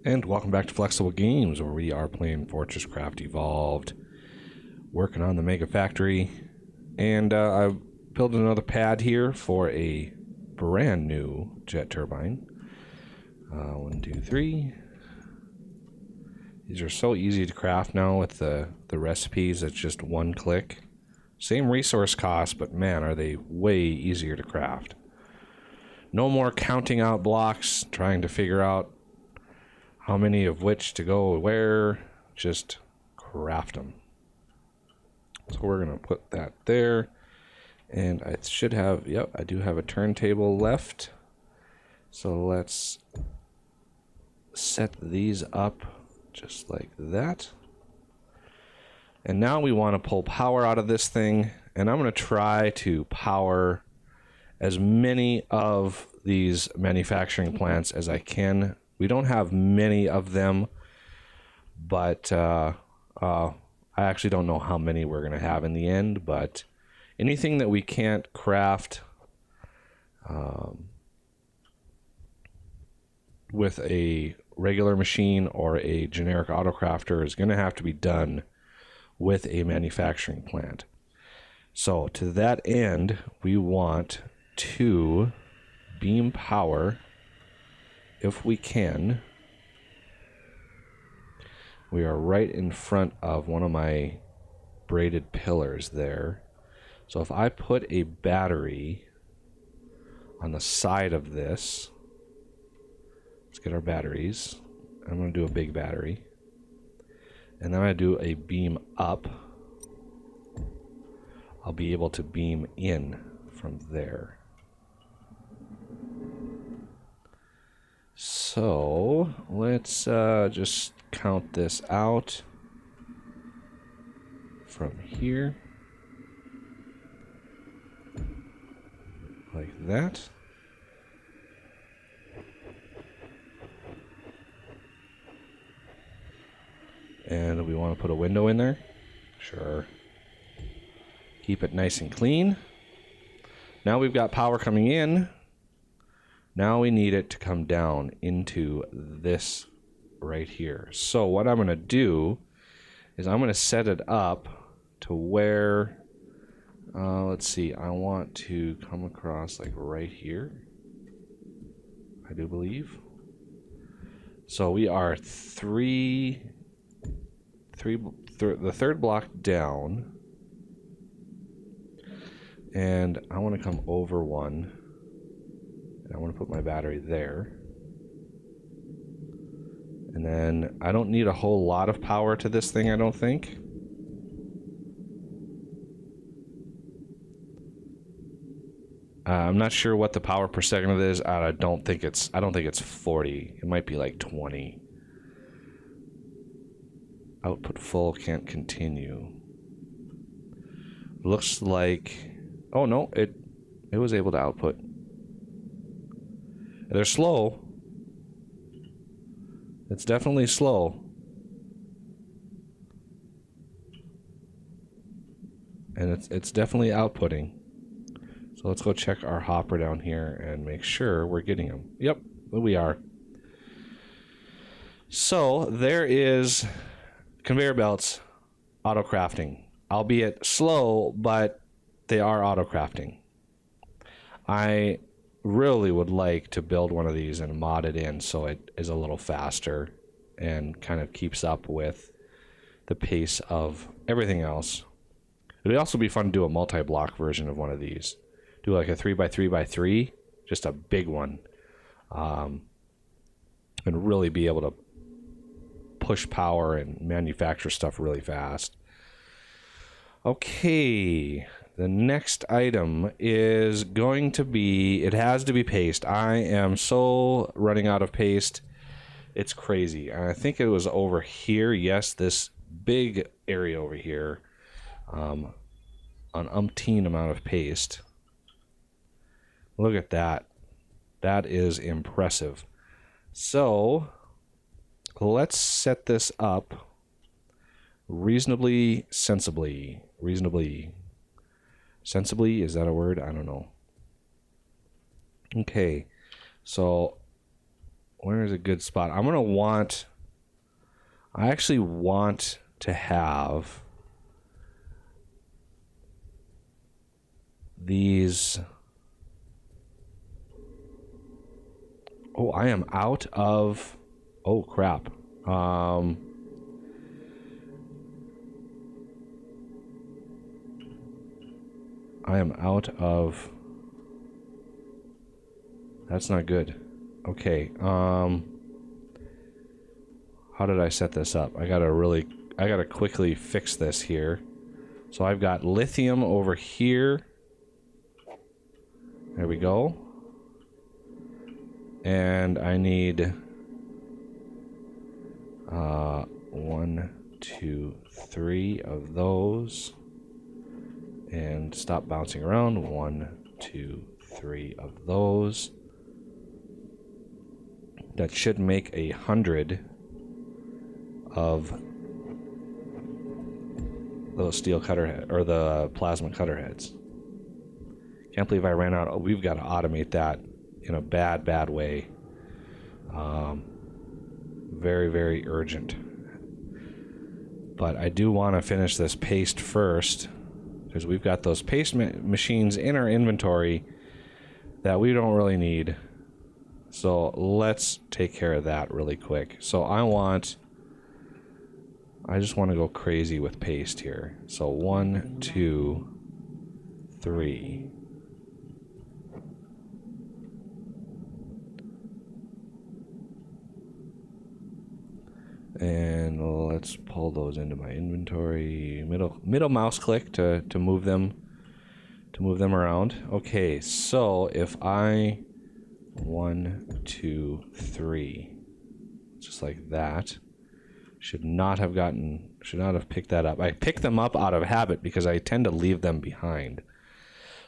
And welcome back to Flexible Games, where we are playing FortressCraft Evolved, working on the Mega Factory, and I've built another pad here for a brand new jet turbine. 1, 2, 3. These are so easy to craft now with the recipes. It's just one click. Same resource cost, but man, are they way easier to craft. No more counting out blocks, trying to figure out how many of which to go where. Just craft them. So we're going to put that there. And I should have, yep, I do have a turntable left. So let's set these up just like that. And now we want to pull power out of this thing. And I'm going to try to power as many of these manufacturing plants as I can. We don't have many of them, but I actually don't know how many we're going to have in the end, but anything that we can't craft with a regular machine or a generic autocrafter is going to have to be done with a manufacturing plant. So to that end, we want to beam power if we can. We are right in front of one of my braided pillars there. So if I put a battery on the side of this, let's get our batteries. I'm going to do a big battery. And then I do a beam up. I'll be able to beam in from there. So let's just count this out from here, like that. And we want to put a window in there. Sure. Keep it nice and clean. Now we've got power coming in. Now we need it to come down into this right here. So what I'm going to do is I'm going to set it up to where, let's see, I want to come across like right here, I do believe. So we are the third block down, and I want to come over one. I want to put my battery there. And then I don't need a whole lot of power to this thing, I don't think. I'm not sure what the power per second of it is. I don't think it's 40. It might be like 20. Output full, can't continue. Looks like, oh no, it was able to output. They're slow. It's definitely slow. And it's definitely outputting. So let's go check our hopper down here and make sure we're getting them. Yep, we are. So there is conveyor belts auto crafting. Albeit slow, but they are auto crafting. I really would like to build one of these and mod it in so it is a little faster and kind of keeps up with the pace of everything else. It would also be fun to do a multi-block version of one of these. Do like a 3x3x3, just a big one, and really be able to push power and manufacture stuff really fast. Okay. The next item is going to be, it has to be paste. I am so running out of paste. It's crazy. I think it was over here. Yes, this big area over here. An umpteen amount of paste. Look at that. That is impressive. So let's set this up reasonably sensibly. Sensibly, is that a word? I don't know. Okay, so Where is a good spot? I'm gonna want. I actually want to have these. Oh, I am out of. Oh crap. I am out of. That's not good. Okay. How did I set this up? I gotta quickly fix this here. So I've got lithium over here. There we go. And I need 1, 2, 3 of those. And stop bouncing around. 1, 2, 3 of those. That should make 100 of those steel cutter head or the plasma cutter heads. Can't believe I ran out. Oh, we've got to automate that in a bad way. Very, very urgent. But I do want to finish this paste first, because we've got those paste machines in our inventory that we don't really need. So let's take care of that really quick. So I just want to go crazy with paste here. So 1, 2, 3. And let's pull those into my inventory. Middle mouse click to move them around. Okay, so if I 1, 2, 3, just like that. Should not have picked that up. I picked them up out of habit because I tend to leave them behind.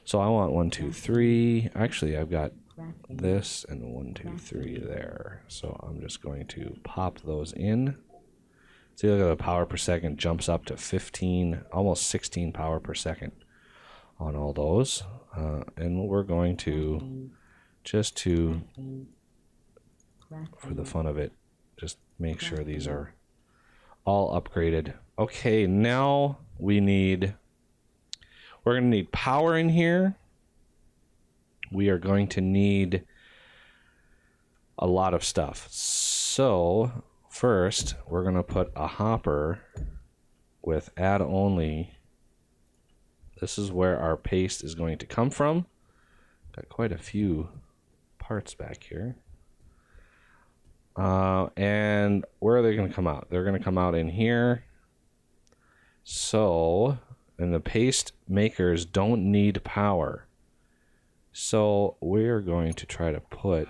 So I want 1, 2, 3. Actually, I've got this and 1, 2, 3 there. So I'm just going to pop those in. See, look at the power per second jumps up to 15, almost 16 power per second on all those. And we're going to for the fun of it, just make sure these are all upgraded. Okay, now we're going to need power in here. We are going to need a lot of stuff. So first, we're going to put a hopper with add only. This is where our paste is going to come from. Got quite a few parts back here. And where are they going to come out? They're going to come out in here. So, and the paste makers don't need power. So we're going to try to put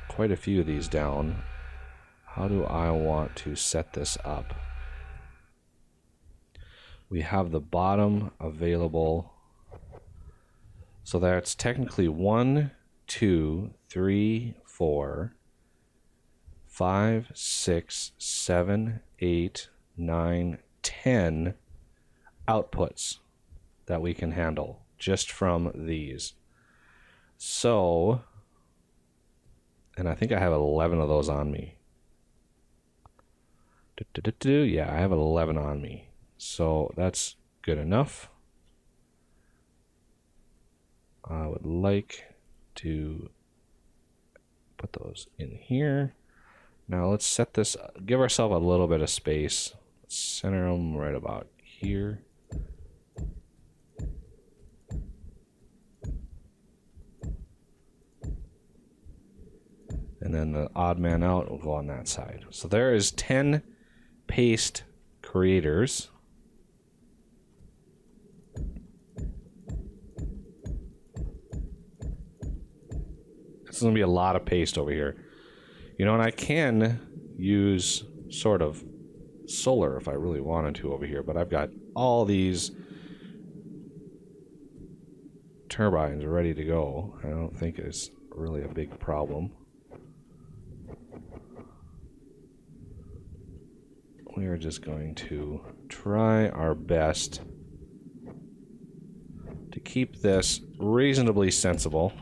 quite a few of these down. How do I want to set this up? We have the bottom available. So that's technically 1, 2, 3, 4, 5, 6, 7, 8, 9, 10 outputs that we can handle just from these. So, and I think I have 11 of those on me. Yeah, I have 11 on me. So that's good enough. I would like to put those in here. Now let's set this, give ourselves a little bit of space. Let's center them right about here. And then the odd man out will go on that side. So there is 10 paste creators. This is going to be a lot of paste over here. You know, and I can use sort of solar if I really wanted to over here, but I've got all these turbines ready to go. I don't think it's really a big problem. We are just going to try our best to keep this reasonably sensible.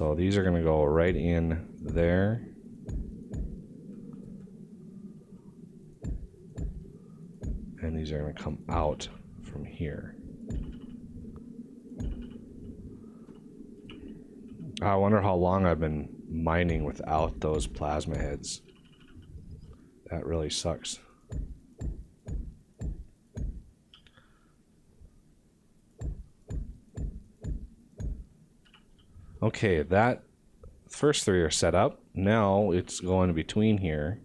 So these are going to go right in there. And these are going to come out from here. I wonder how long I've been mining without those plasma heads. That really sucks. Okay, that first three are set up. Now it's going between here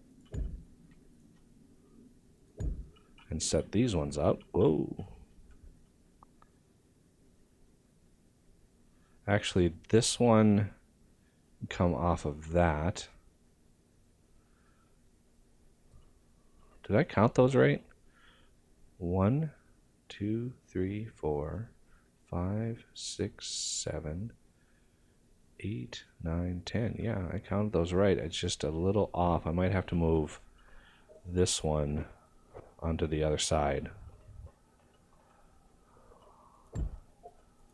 and set these ones up. Whoa. Actually, this one come off of that. Did I count those right? 1, 2, 3, 4, 5, 6, 7, 8, 9, 10. Yeah, I counted those right. It's just a little off. I might have to move this one onto the other side.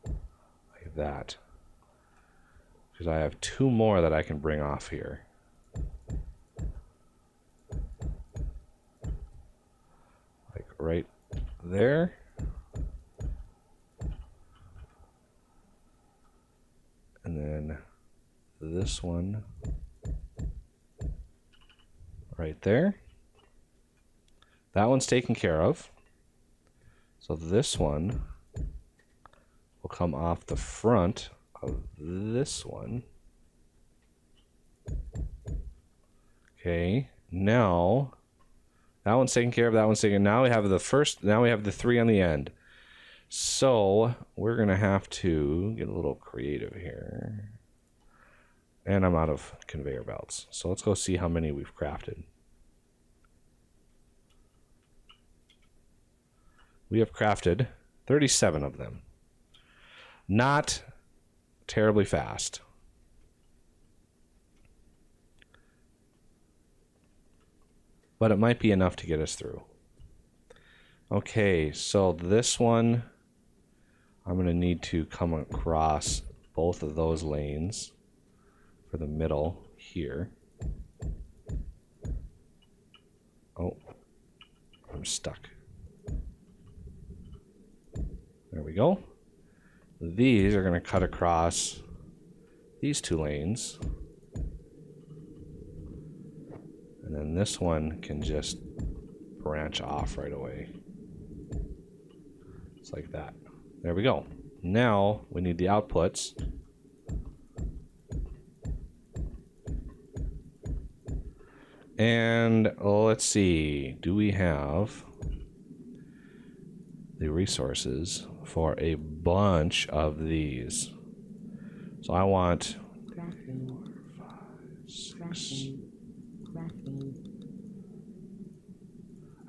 Like that. Because I have two more that I can bring off here. Like right there. And then this one right there. That one's taken care of. So this one will come off the front of this one. Okay, now that one's taken care of, that one's taken. Now we have the first, now we have the three on the end. So we're gonna have to get a little creative here. And I'm out of conveyor belts. So let's go see how many we've crafted. We have crafted 37 of them. Not terribly fast. But it might be enough to get us through. Okay, so this one, I'm going to need to come across both of those lanes for the middle here. Oh, I'm stuck. There we go. These are going to cut across these two lanes. And then this one can just branch off right away. It's like that. There we go. Now we need the outputs. And let's see, do we have the resources for a bunch of these? So I want 4, 5, 6.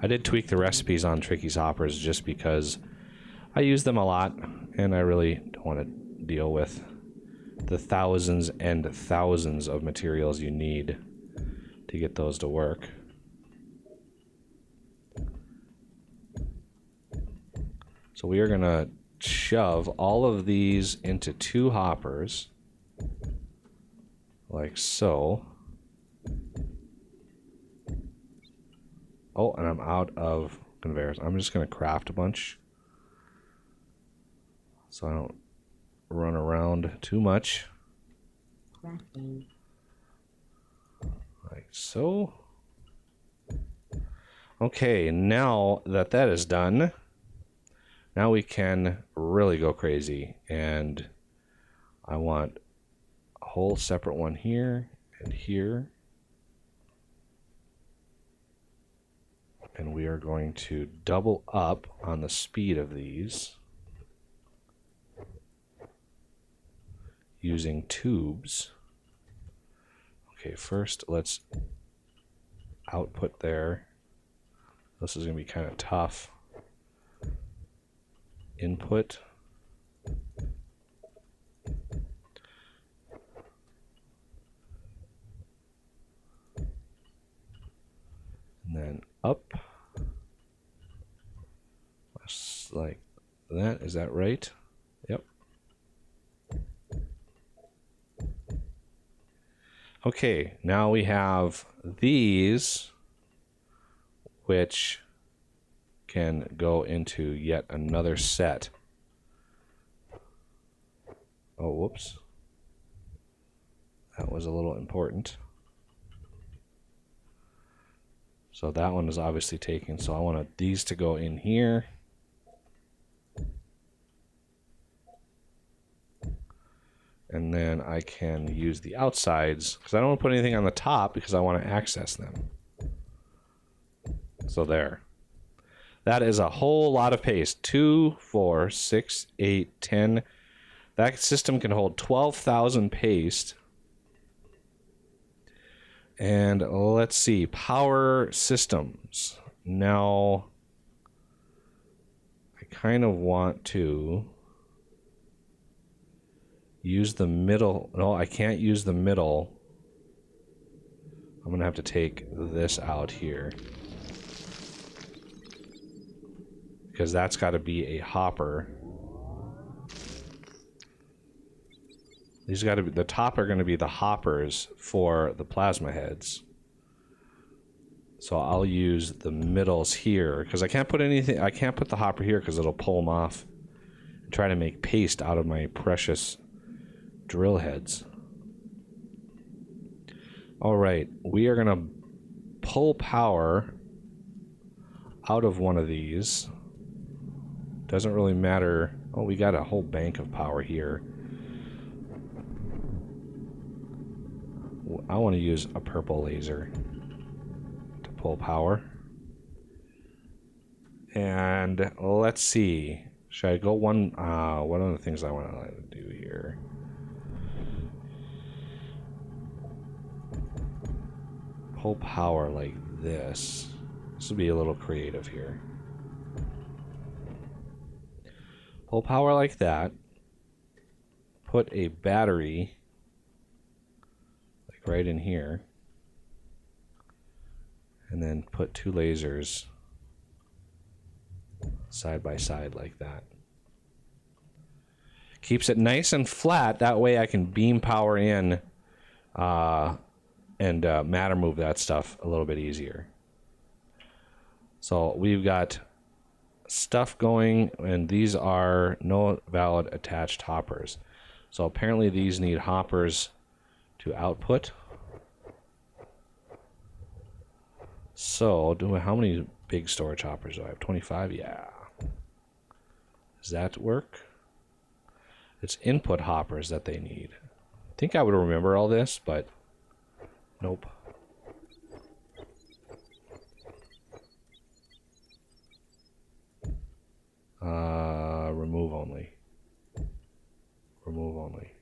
I did tweak the recipes on Tricky's hoppers just because I use them a lot and I really don't want to deal with the thousands and thousands of materials you need to get those to work. So we are going to shove all of these into two hoppers, like so. Oh, and I'm out of conveyors. I'm just going to craft a bunch so I don't run around too much. Crafting. Like so. Okay, now that that is done, now we can really go crazy. And I want a whole separate one here and here. And we are going to double up on the speed of these using tubes. Okay, first let's output there. This is going to be kind of tough. Input. And then up. Just like that. Is that right? Yep. Okay, now we have these, which can go into yet another set. Oh, whoops. That was a little important. So that one is obviously taken. So I want these to go in here. And then I can use the outsides because I don't want to put anything on the top because I want to access them. So there. That is a whole lot of paste. 2, 4, 6, 8, 10. That system can hold 12,000 paste. And let's see, power systems. Now, I kind of want to use the middle. No, I can't use the middle. I'm going to have to take this out here. Because that's got to be a hopper. These got to be, the top are going to be the hoppers for the plasma heads. So I'll use the middles here because I can't put anything. I can't put the hopper here because it'll pull them off and try to make paste out of my precious drill heads. All right, we are going to pull power out of one of these. Doesn't really matter. Oh, we got a whole bank of power here. I want to use a purple laser to pull power. And let's see. Should I go one? One of the things I want to do here. Pull power like this. This will be a little creative here. Pull power like that. Put a battery right in here, and then put 2 lasers side by side like that. Keeps it nice and flat, that way I can beam power in and matter move that stuff a little bit easier. So we've got stuff going, and these are no valid attached hoppers. So apparently these need hoppers to output. So, how many big storage hoppers do I have? 25? Yeah. Does that work? It's input hoppers that they need. I think I would remember all this, but nope. Remove only. Remove only.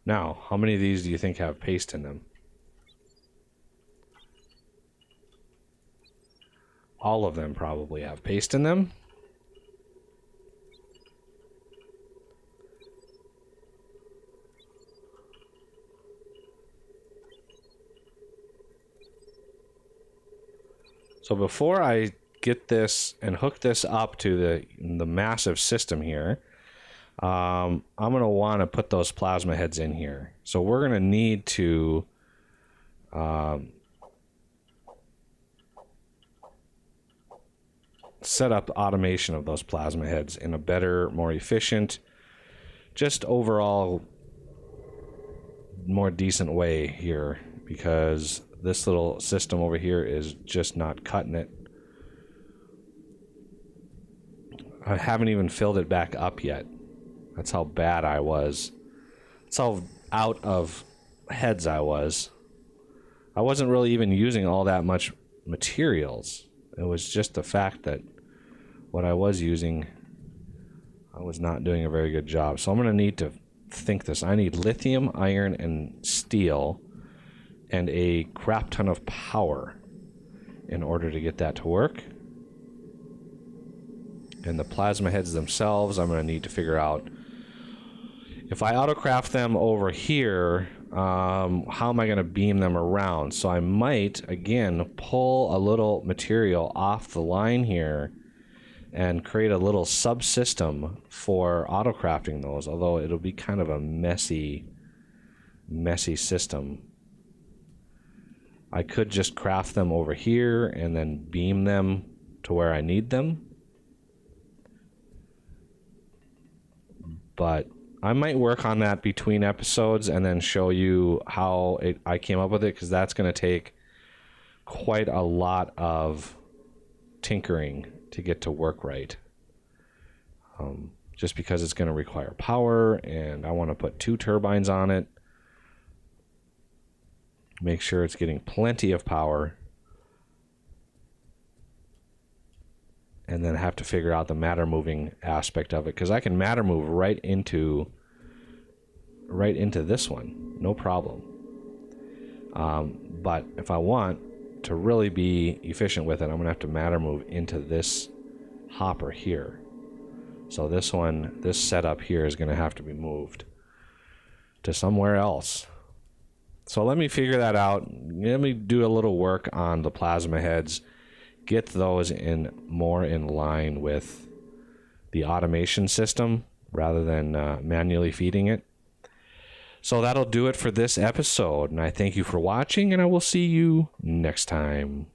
Now, how many of these do you think have paste in them? All of them probably have paste in them. So before I get this and hook this up to the massive system here, I'm going to want to put those plasma heads in here. So we're going to need to set up automation of those plasma heads in a better, more efficient, just overall more decent way here, because this little system over here is just not cutting it. I haven't even filled it back up yet. That's how bad I was. That's how out of heads I was. I wasn't really even using all that much materials. It was just the fact that what I was using, I was not doing a very good job. So I'm going to need to think this. I need lithium, iron, and steel, and a crap ton of power in order to get that to work. And the plasma heads themselves, I'm going to need to figure out. If I autocraft them over here, how am I going to beam them around? So I might, again, pull a little material off the line here and create a little subsystem for auto-crafting those, although it'll be kind of a messy system. I could just craft them over here and then beam them to where I need them. But I might work on that between episodes and then show you how I came up with it, because that's going to take quite a lot of tinkering to get to work right. Just because it's going to require power, and I want to put 2 turbines on it. Make sure it's getting plenty of power. And then have to figure out the matter moving aspect of it, because I can matter move right into this one, no problem. But if I want to really be efficient with it, I'm going to have to matter move into this hopper here. So this setup here is going to have to be moved to somewhere else. So let me figure that out. Let me do a little work on the plasma heads, get those more in line with the automation system rather than manually feeding it. So that'll do it for this episode, and I thank you for watching, and I will see you next time.